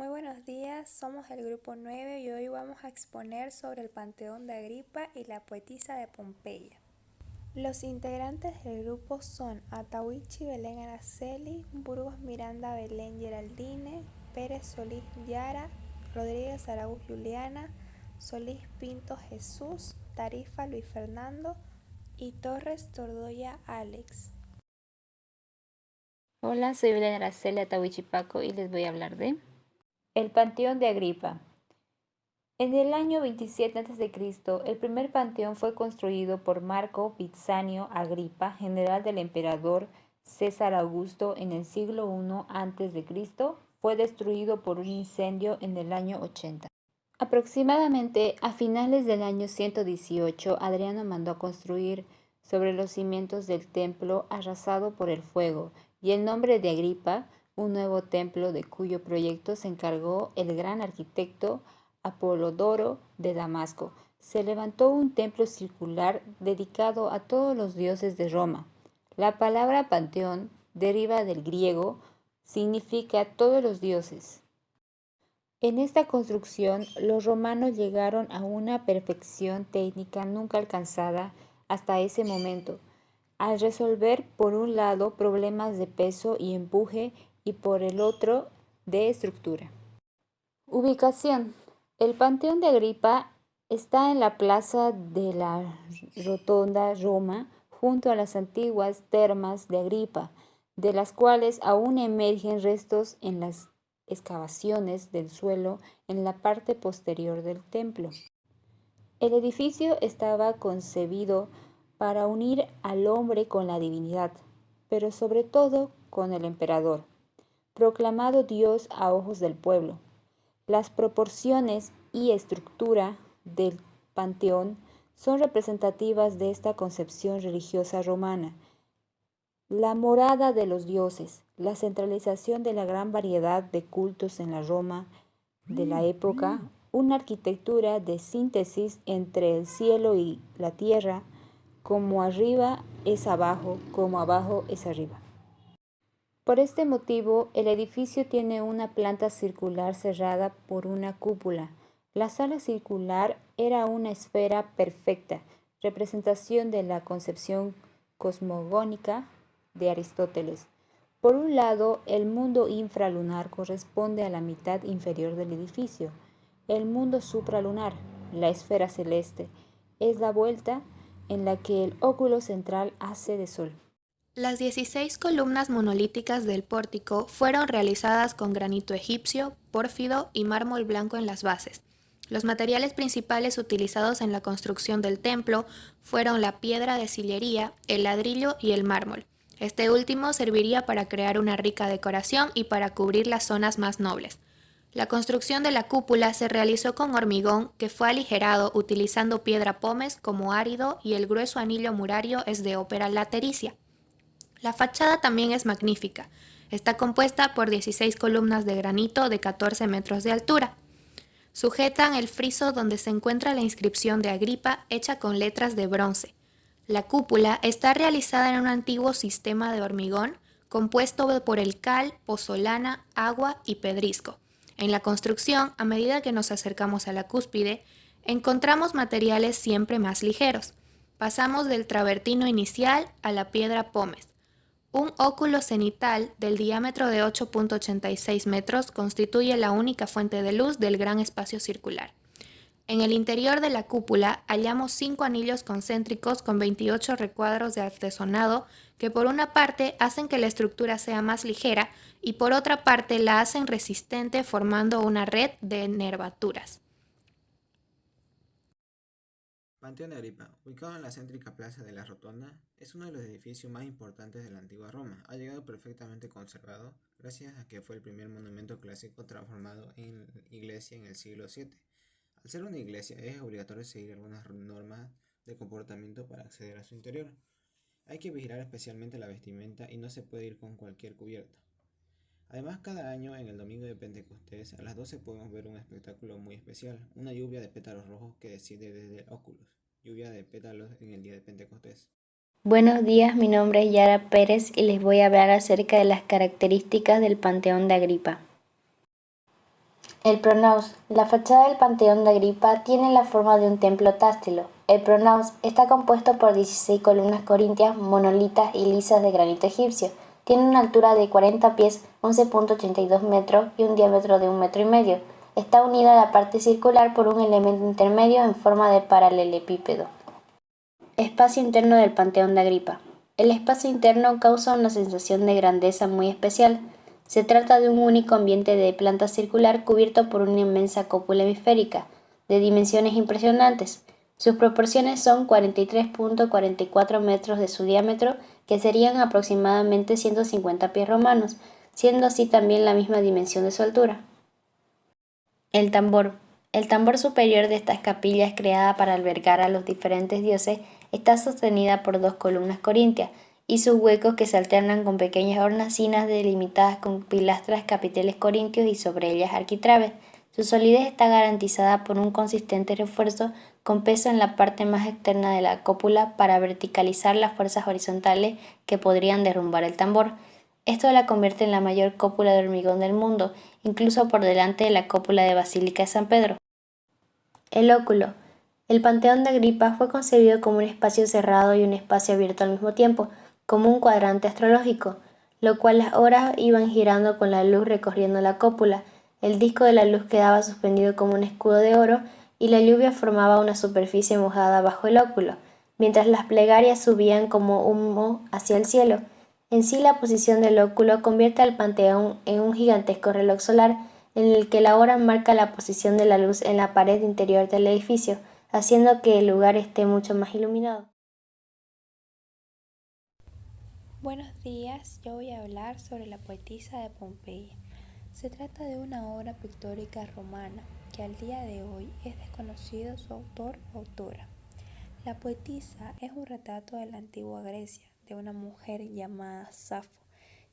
Muy buenos días, somos el grupo 9 y hoy vamos a exponer sobre el Panteón de Agripa y la poetisa de Pompeya. Los integrantes del grupo son Atahuichi Belén Araceli, Burgos Miranda Belén Geraldine, Pérez Solís Yara, Rodríguez Araúz Juliana, Solís Pinto Jesús, Tarifa Luis Fernando y Torres Tordoya Alex. Hola, soy Belén Araceli Atahuichi Paco y les voy a hablar de el Panteón de Agripa. En el año 27 a.C., el primer panteón fue construido por Marco Vipsanio Agripa, general del emperador César Augusto en el siglo I a.C. Fue destruido por un incendio en el año 80. Aproximadamente a finales del año 118, Adriano mandó construir sobre los cimientos del templo arrasado por el fuego, y el nombre de Agripa, un nuevo templo de cuyo proyecto se encargó el gran arquitecto Apolodoro de Damasco. Se levantó un templo circular dedicado a todos los dioses de Roma. La palabra panteón deriva del griego, significa todos los dioses. En esta construcción, los romanos llegaron a una perfección técnica nunca alcanzada hasta ese momento, al resolver por un lado problemas de peso y empuje y por el otro de estructura. Ubicación. El Panteón de Agripa está en la Plaza de la Rotonda, Roma, junto a las antiguas termas de Agripa, de las cuales aún emergen restos en las excavaciones del suelo en la parte posterior del templo. El edificio estaba concebido para unir al hombre con la divinidad, pero sobre todo con el emperador, proclamado Dios a ojos del pueblo. Las proporciones y estructura del panteón son representativas de esta concepción religiosa romana. La morada de los dioses, la centralización de la gran variedad de cultos en la Roma de la época, una arquitectura de síntesis entre el cielo y la tierra, como arriba es abajo, como abajo es arriba. Por este motivo, el edificio tiene una planta circular cerrada por una cúpula. La sala circular era una esfera perfecta, representación de la concepción cosmogónica de Aristóteles. Por un lado, el mundo infralunar corresponde a la mitad inferior del edificio. El mundo supralunar, la esfera celeste, es la vuelta en la que el óculo central hace de sol. Las 16 columnas monolíticas del pórtico fueron realizadas con granito egipcio, pórfido y mármol blanco en las bases. Los materiales principales utilizados en la construcción del templo fueron la piedra de sillería, el ladrillo y el mármol. Este último serviría para crear una rica decoración y para cubrir las zonas más nobles. La construcción de la cúpula se realizó con hormigón que fue aligerado utilizando piedra pómez como árido y el grueso anillo murario es de ópera latericia. La fachada también es magnífica. Está compuesta por 16 columnas de granito de 14 metros de altura. Sujetan el friso donde se encuentra la inscripción de Agripa hecha con letras de bronce. La cúpula está realizada en un antiguo sistema de hormigón compuesto por el cal, pozolana, agua y pedrisco. En la construcción, a medida que nos acercamos a la cúspide, encontramos materiales siempre más ligeros. Pasamos del travertino inicial a la piedra pómez. Un óculo cenital del diámetro de 8.86 metros constituye la única fuente de luz del gran espacio circular. En el interior de la cúpula hallamos 5 anillos concéntricos con 28 recuadros de artesonado que por una parte hacen que la estructura sea más ligera y por otra parte la hacen resistente formando una red de nervaturas. Panteón de Agripa, ubicado en la céntrica Plaza de la Rotonda, es uno de los edificios más importantes de la antigua Roma. Ha llegado perfectamente conservado gracias a que fue el primer monumento clásico transformado en iglesia en el siglo VII. Al ser una iglesia es obligatorio seguir algunas normas de comportamiento para acceder a su interior. Hay que vigilar especialmente la vestimenta y no se puede ir con cualquier cubierta. Además, cada año en el domingo de Pentecostés a las 12 podemos ver un espectáculo muy especial, una lluvia de pétalos rojos que desciende desde el óculos, lluvia de pétalos en el día de Pentecostés. Buenos días, mi nombre es Yara Pérez y les voy a hablar acerca de las características del Panteón de Agripa. El pronaos. La fachada del Panteón de Agripa tiene la forma de un templo tástilo. El pronaos está compuesto por 16 columnas corintias monolitas y lisas de granito egipcio. Tiene una altura de 40 pies, 11,82 metros y un diámetro de 1,5 metros. Está unida a la parte circular por un elemento intermedio en forma de paralelepípedo. Espacio interno del Panteón de Agripa. El espacio interno causa una sensación de grandeza muy especial. Se trata de un único ambiente de planta circular cubierto por una inmensa cúpula hemisférica, de dimensiones impresionantes. Sus proporciones son 43,44 metros de su diámetro, que serían aproximadamente 150 pies romanos, siendo así también la misma dimensión de su altura. El tambor. El tambor superior de estas capillas, creada para albergar a los diferentes dioses, está sostenida por 2 columnas corintias y sus huecos que se alternan con pequeñas hornacinas delimitadas con pilastras, capiteles corintios y sobre ellas arquitraves. Su solidez está garantizada por un consistente refuerzo con peso en la parte más externa de la cúpula para verticalizar las fuerzas horizontales que podrían derrumbar el tambor. Esto la convierte en la mayor cúpula de hormigón del mundo, incluso por delante de la cúpula de Basílica de San Pedro. El óculo. El Panteón de Agripa fue concebido como un espacio cerrado y un espacio abierto al mismo tiempo, como un cuadrante astrológico, lo cual las horas iban girando con la luz recorriendo la cúpula. El disco de la luz quedaba suspendido como un escudo de oro y la lluvia formaba una superficie mojada bajo el óculo, mientras las plegarias subían como humo hacia el cielo. En sí, la posición del óculo convierte al Panteón en un gigantesco reloj solar en el que la hora marca la posición de la luz en la pared interior del edificio, haciendo que el lugar esté mucho más iluminado. Buenos días, yo voy a hablar sobre la poetisa de Pompeya. Se trata de una obra pictórica romana que al día de hoy es desconocido su autor o autora. La poetisa es un retrato de la antigua Grecia de una mujer llamada Safo,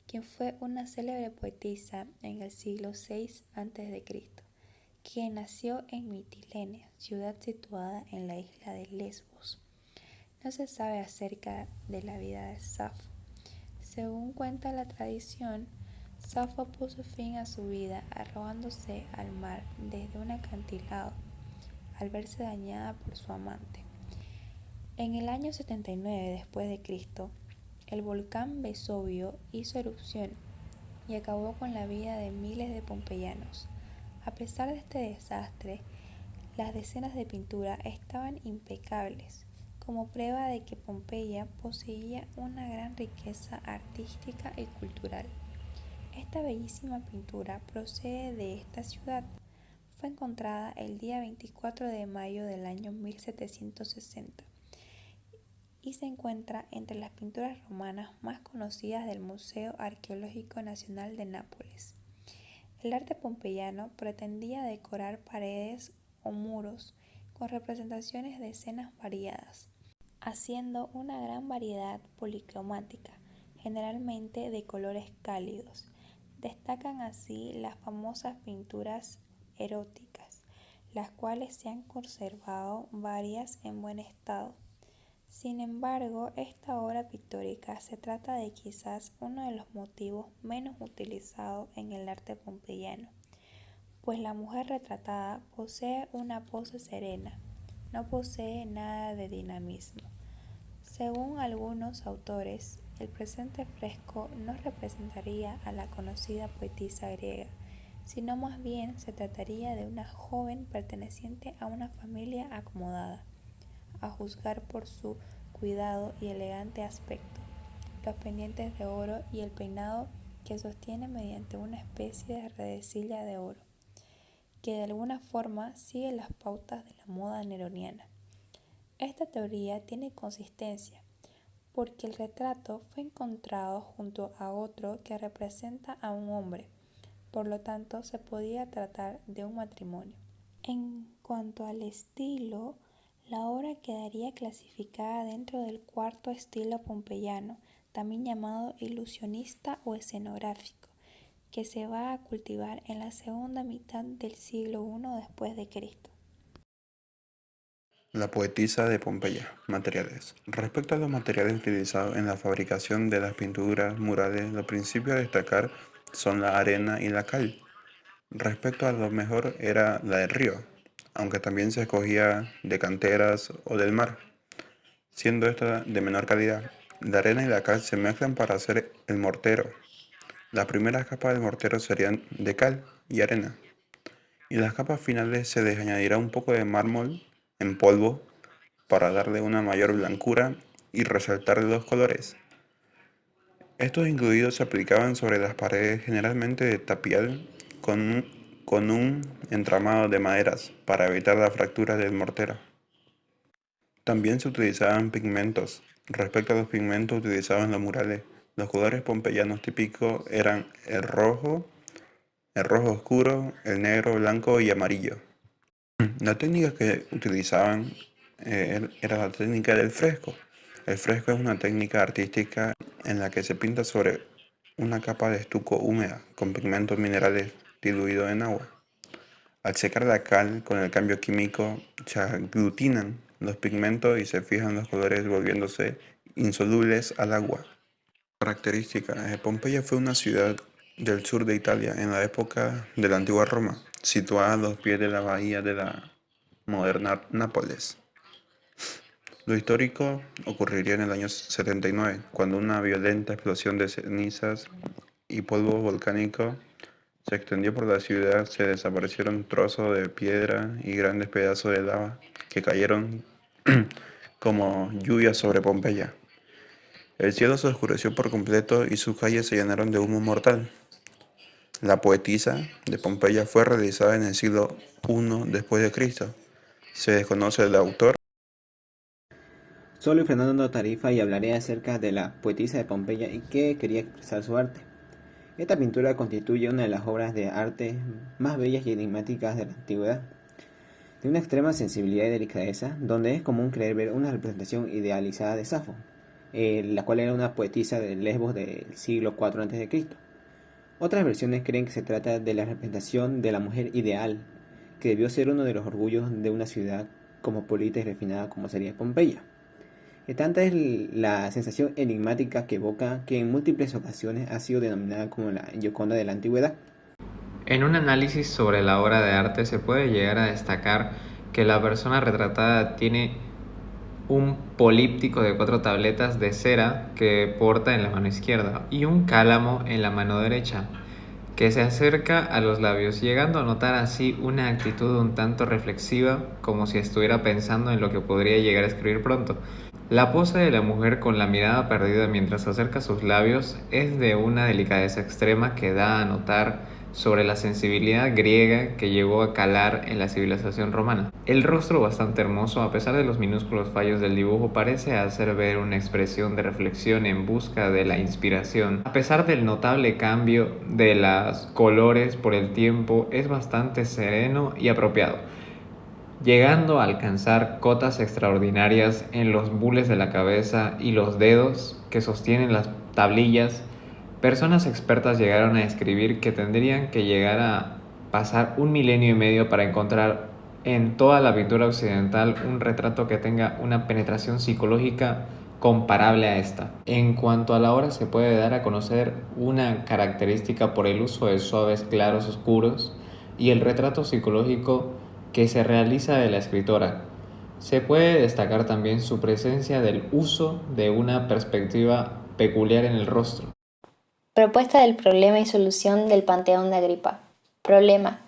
quien fue una célebre poetisa en el siglo VI a.C., quien nació en Mitilene, ciudad situada en la isla de Lesbos. No se sabe acerca de la vida de Safo. Según cuenta la tradición, Safo puso fin a su vida arrojándose al mar desde un acantilado al verse dañada por su amante. En el año 79 después de Cristo, el volcán Vesubio hizo erupción y acabó con la vida de miles de pompeyanos. A pesar de este desastre, las decenas de pinturas estaban impecables, como prueba de que Pompeya poseía una gran riqueza artística y cultural. Esta bellísima pintura procede de esta ciudad. Fue encontrada el día 24 de mayo del año 1760 y se encuentra entre las pinturas romanas más conocidas del Museo Arqueológico Nacional de Nápoles. El arte pompeyano pretendía decorar paredes o muros con representaciones de escenas variadas, haciendo una gran variedad policromática, generalmente de colores cálidos. Destacan así las famosas pinturas eróticas, las cuales se han conservado varias en buen estado. Sin embargo, esta obra pictórica se trata de quizás uno de los motivos menos utilizados en el arte pompeyano, pues la mujer retratada posee una pose serena, no posee nada de dinamismo. Según algunos autores, el presente fresco no representaría a la conocida poetisa griega, sino más bien se trataría de una joven perteneciente a una familia acomodada, a juzgar por su cuidado y elegante aspecto, los pendientes de oro y el peinado que sostiene mediante una especie de redecilla de oro, que de alguna forma sigue las pautas de la moda neroniana. Esta teoría tiene consistencia, porque el retrato fue encontrado junto a otro que representa a un hombre, por lo tanto se podía tratar de un matrimonio. En cuanto al estilo, la obra quedaría clasificada dentro del cuarto estilo pompeyano, también llamado ilusionista o escenográfico, que se va a cultivar en la segunda mitad del siglo I después de Cristo. La poetisa de Pompeya. Materiales. Respecto a los materiales utilizados en la fabricación de las pinturas murales, los principios a destacar son la arena y la cal. Respecto a lo mejor era la del río, aunque también se escogía de canteras o del mar, siendo esta de menor calidad. La arena y la cal se mezclan para hacer el mortero. Las primeras capas del mortero serían de cal y arena, y las capas finales se les añadirá un poco de mármol en polvo para darle una mayor blancura y resaltar los colores. Estos incluidos se aplicaban sobre las paredes generalmente de tapial con un entramado de maderas para evitar la fractura del mortero. También se utilizaban pigmentos. Respecto a los pigmentos utilizados en los murales, los colores pompeyanos típicos eran el rojo oscuro, el negro, blanco y amarillo. La técnica que utilizaban era la técnica del fresco. El fresco es una técnica artística en la que se pinta sobre una capa de estuco húmeda con pigmentos minerales diluidos en agua. Al secar la cal con el cambio químico, se aglutinan los pigmentos y se fijan los colores volviéndose insolubles al agua. Características. Pompeya fue una ciudad del sur de Italia en la época de la antigua Roma, situada a los pies de la bahía de la moderna Nápoles. Lo histórico ocurriría en el año 79, cuando una violenta explosión de cenizas y polvo volcánico se extendió por la ciudad. Se desaparecieron trozos de piedra y grandes pedazos de lava que cayeron como lluvia sobre Pompeya. El cielo se oscureció por completo y sus calles se llenaron de humo mortal. La poetisa de Pompeya fue realizada en el siglo I después de Cristo. Se desconoce el autor. Soy Fernando Tarifa y hablaré acerca de la poetisa de Pompeya y qué quería expresar su arte. Esta pintura constituye una de las obras de arte más bellas y enigmáticas de la antigüedad, de una extrema sensibilidad y delicadeza, donde es común creer ver una representación idealizada de Safo, la cual era una poetisa de Lesbos del siglo IV a.C. Otras versiones creen que se trata de la representación de la mujer ideal, que debió ser uno de los orgullos de una ciudad cosmopolita y refinada como sería Pompeya. Tanta es la sensación enigmática que evoca que en múltiples ocasiones ha sido denominada como la Gioconda de la antigüedad. En un análisis sobre la obra de arte se puede llegar a destacar que la persona retratada tiene un políptico de 4 tabletas de cera que porta en la mano izquierda y un cálamo en la mano derecha, que se acerca a los labios, llegando a notar así una actitud un tanto reflexiva, como si estuviera pensando en lo que podría llegar a escribir pronto. La pose de la mujer con la mirada perdida mientras acerca sus labios es de una delicadeza extrema que da a notar sobre la sensibilidad griega que llegó a calar en la civilización romana. El rostro, bastante hermoso, a pesar de los minúsculos fallos del dibujo, parece hacer ver una expresión de reflexión en busca de la inspiración. A pesar del notable cambio de los colores por el tiempo, es bastante sereno y apropiado, llegando a alcanzar cotas extraordinarias en los bules de la cabeza y los dedos que sostienen las tablillas. Personas expertas llegaron a escribir que tendrían que llegar a pasar 1,5 milenios para encontrar en toda la pintura occidental un retrato que tenga una penetración psicológica comparable a esta. En cuanto a la obra, se puede dar a conocer una característica por el uso de suaves claros oscuros y el retrato psicológico que se realiza de la escritora. Se puede destacar también su presencia del uso de una perspectiva peculiar en el rostro. Propuesta del problema y solución del Panteón de Agripa. Problema.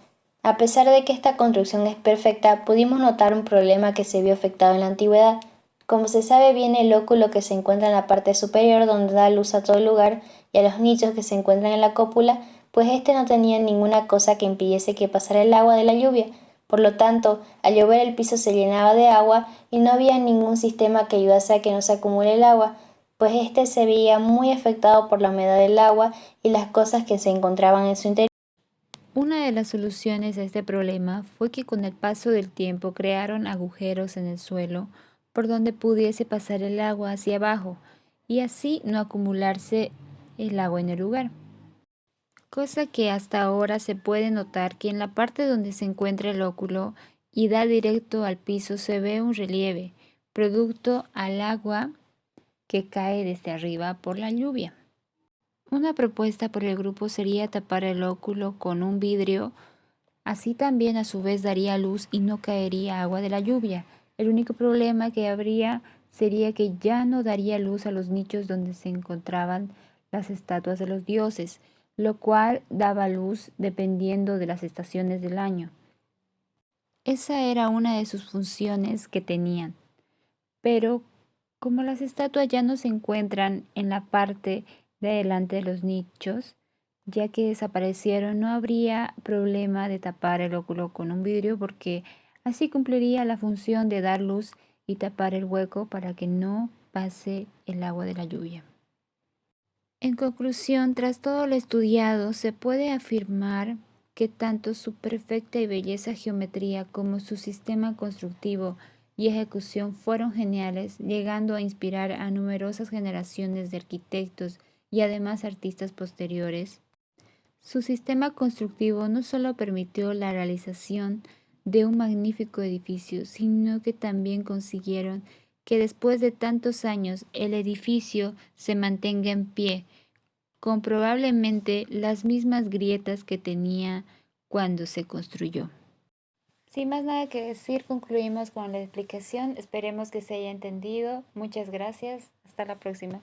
A pesar de que esta construcción es perfecta, pudimos notar un problema que se vio afectado en la antigüedad. Como se sabe bien, el óculo que se encuentra en la parte superior, donde da luz a todo el lugar, y a los nichos que se encuentran en la cúpula, pues este no tenía ninguna cosa que impidiese que pasara el agua de la lluvia. Por lo tanto, al llover el piso se llenaba de agua y no había ningún sistema que ayudase a que no se acumule el agua, pues este se veía muy afectado por la humedad del agua y las cosas que se encontraban en su interior. Una de las soluciones a este problema fue que con el paso del tiempo crearon agujeros en el suelo por donde pudiese pasar el agua hacia abajo y así no acumularse el agua en el lugar. Cosa que hasta ahora se puede notar que en la parte donde se encuentra el óculo y da directo al piso se ve un relieve, producto al agua que cae desde arriba por la lluvia. Una propuesta por el grupo sería tapar el óculo con un vidrio Así también a su vez daría luz y no caería agua de la lluvia. El único problema que habría sería que ya no daría luz a los nichos donde se encontraban las estatuas de los dioses, lo cual daba luz dependiendo de las estaciones del año. Esa era una de sus funciones que tenían. Pero como las estatuas ya no se encuentran en la parte de adelante de los nichos, ya que desaparecieron, no habría problema de tapar el óculo con un vidrio porque así cumpliría la función de dar luz y tapar el hueco para que no pase el agua de la lluvia. En conclusión, tras todo lo estudiado, se puede afirmar que tanto su perfecta y belleza geometría como su sistema constructivo y ejecución fueron geniales, llegando a inspirar a numerosas generaciones de arquitectos y además artistas posteriores. Su sistema constructivo no solo permitió la realización de un magnífico edificio, sino que también consiguieron que después de tantos años el edificio se mantenga en pie, con probablemente las mismas grietas que tenía cuando se construyó. Sin más nada que decir, concluimos con la explicación. Esperemos que se haya entendido. Muchas gracias. Hasta la próxima.